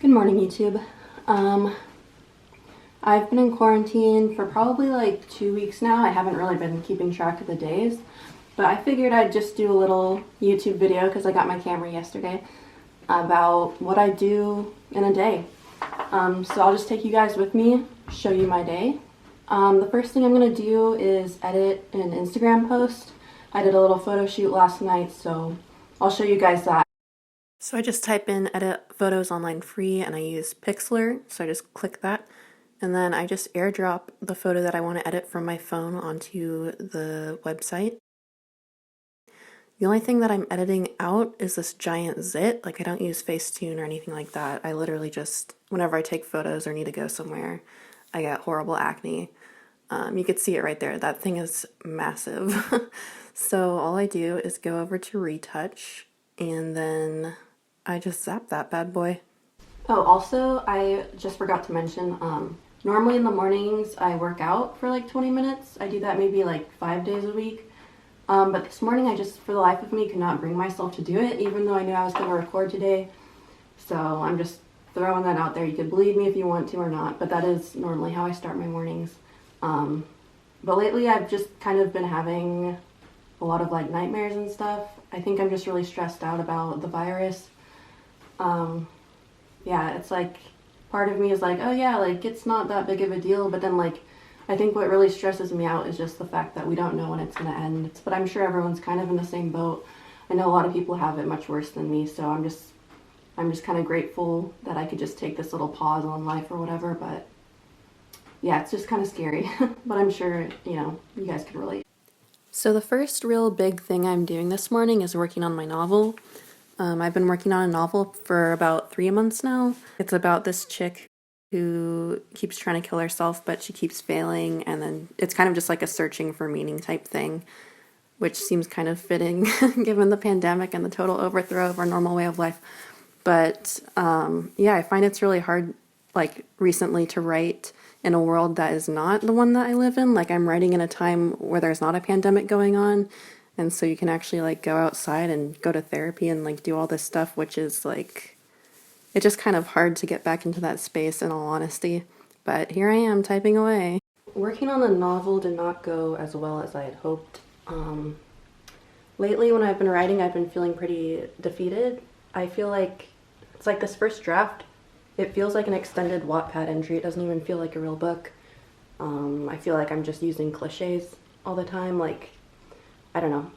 Good morning, YouTube. I've been in quarantine for probably like 2 weeks now. I haven't really been keeping track of the days, but I figured I'd just do a little YouTube video because I got my camera yesterday about what I do in a day. So I'll just take you guys with me, show you my day. The first thing I'm going to do is edit an Instagram post. I did a little photo shoot last night, so I'll show you guys that. So I just type in edit photos online free and I use Pixlr, so I just click that and then I just airdrop the photo that I want to edit from my phone onto the website. The only thing that I'm editing out is this giant zit. Like, I don't use Facetune or anything like that. I literally just, whenever I take photos or need to go somewhere, I get horrible acne. You could see it right there. That thing is massive. So all I do is go over to retouch and then I just zap that bad boy. Oh, also, I just forgot to mention, normally in the mornings I work out for like 20 minutes. I do that maybe like 5 days a week. But this morning I just, for the life of me, could not bring myself to do it, even though I knew I was going to record today. So I'm just throwing that out there. You could believe me if you want to or not, but that is normally how I start my mornings. But lately I've just kind of been having a lot of like nightmares and stuff. I think I'm just really stressed out about the virus. Yeah, it's like part of me is like, oh yeah, like it's not that big of a deal, but then like I think what really stresses me out is just the fact that we don't know when it's going to end. But I'm sure everyone's kind of in the same boat. I know a lot of people have it much worse than me, so I'm just kind of grateful that I could just take this little pause on life or whatever. But yeah, it's just kind of scary. But I'm sure, you know, you guys could relate. So the first real big thing I'm doing this morning is working on my novel. I've been working on a novel for about 3 months now. It's about this chick who keeps trying to kill herself, but she keeps failing, and then it's kind of just like a searching for meaning type thing, which seems kind of fitting given the pandemic and the total overthrow of our normal way of life. But yeah, I find it's really hard, like recently, to write in a world that is not the one that I live in. Like, I'm writing in a time where there's not a pandemic going on, and so you can actually like go outside and go to therapy and like do all this stuff, which is like, it's just kind of hard to get back into that space in all honesty. But here I am typing away. Working on the novel did not go as well as I had hoped. Lately when I've been writing, I've been feeling pretty defeated. I feel like it's like this first draft, it feels like an extended Wattpad entry. It doesn't even feel like a real book. I feel like I'm just using cliches all the time. Like, I don't know.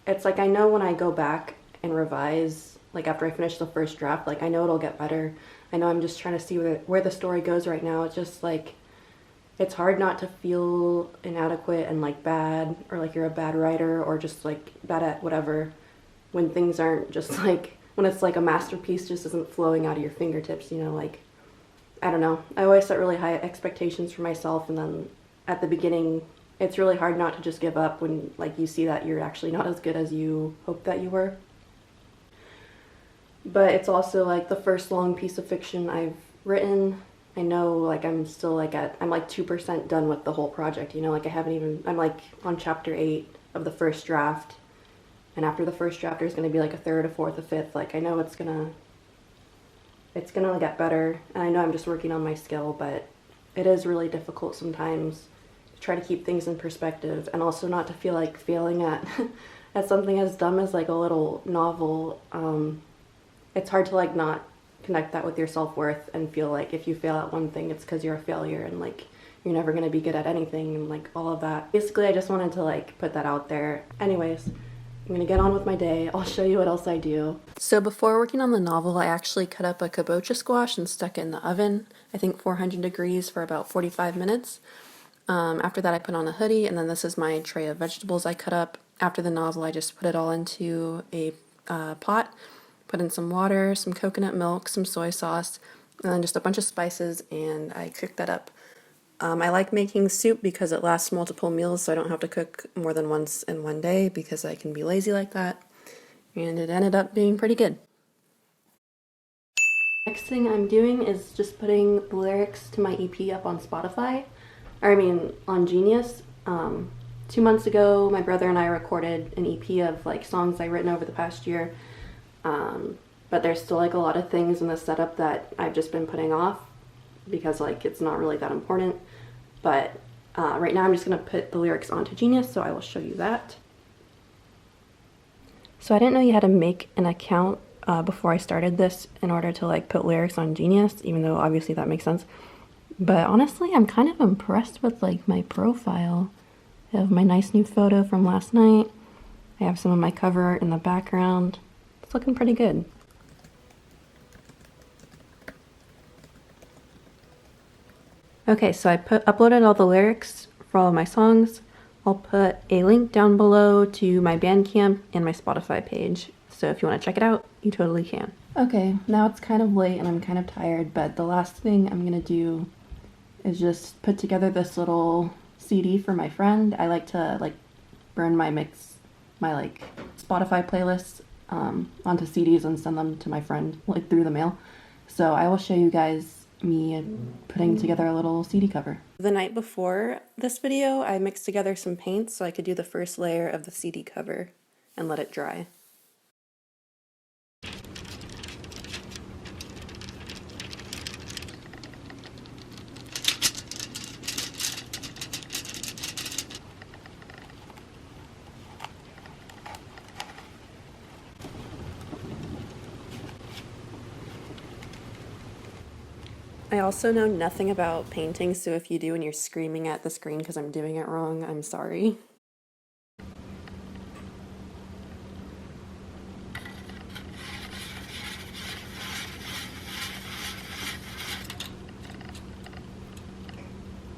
It's like I know when I go back and revise, like after I finish the first draft, like I know it'll get better. I know I'm just trying to see where the story goes right now. It's just like, it's hard not to feel inadequate and like bad, or like you're a bad writer, or just like bad at whatever, when things aren't just like, when it's like a masterpiece just isn't flowing out of your fingertips, you know, like, I don't know. I always set really high expectations for myself, and then at the beginning, it's really hard not to just give up when like you see that you're actually not as good as you hoped that you were. But it's also like the first long piece of fiction I've written. I know like I'm still like I'm like 2% done with the whole project, you know, like I'm like on chapter 8 of the first draft. And after the first draft, there's going to be like a third, a fourth, a fifth. Like, I know it's gonna get better. And I know I'm just working on my skill, but it is really difficult sometimes to try to keep things in perspective, and also not to feel like failing at at something as dumb as like a little novel. It's hard to like not connect that with your self-worth and feel like if you fail at one thing, it's because you're a failure, and like you're never going to be good at anything and like all of that. Basically, I just wanted to like put that out there. Anyways, I'm going to get on with my day. I'll show you what else I do. So before working on the novel, I actually cut up a kabocha squash and stuck it in the oven, I think 400 degrees for about 45 minutes. After that, I put on a hoodie, and then this is my tray of vegetables I cut up. After the novel, I just put it all into a pot, put in some water, some coconut milk, some soy sauce, and then just a bunch of spices, and I cooked that up. I like making soup because it lasts multiple meals, so I don't have to cook more than once in one day because I can be lazy like that. And it ended up being pretty good. Next thing I'm doing is just putting the lyrics to my EP up on Spotify. On Genius. 2 months ago, my brother and I recorded an EP of like songs I've written over the past year. But there's still like a lot of things in the setup that I've just been putting off because like it's not really that important. But right now I'm just going to put the lyrics onto Genius, so I will show you that. So I didn't know you had to make an account before I started this in order to like put lyrics on Genius, even though obviously that makes sense. But honestly, I'm kind of impressed with like my profile. I have my nice new photo from last night. I have some of my cover art in the background. It's looking pretty good. Okay, so I uploaded all the lyrics for all of my songs. I'll put a link down below to my Bandcamp and my Spotify page. So if you want to check it out, you totally can. Okay, now it's kind of late and I'm kind of tired, but the last thing I'm gonna do is just put together this little CD for my friend. I like to like burn my like Spotify playlists onto CDs and send them to my friend like through the mail. So I will show you guys me putting together a little CD cover. The night before this video, I mixed together some paints so I could do the first layer of the CD cover and let it dry. I also know nothing about painting, so if you do and you're screaming at the screen because I'm doing it wrong, I'm sorry.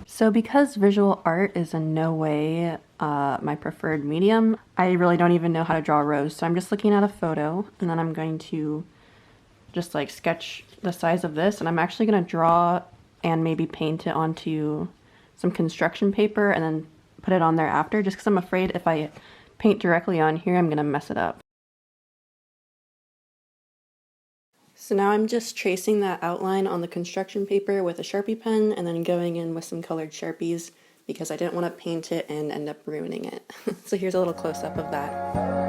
So because visual art is in no way my preferred medium, I really don't even know how to draw a rose. So I'm just looking at a photo and then I'm going to just like sketch the size of this, and I'm actually going to draw and maybe paint it onto some construction paper and then put it on there after, just because I'm afraid if I paint directly on here I'm going to mess it up. So now I'm just tracing that outline on the construction paper with a Sharpie pen and then going in with some colored Sharpies because I didn't want to paint it and end up ruining it. So here's a little close-up of that.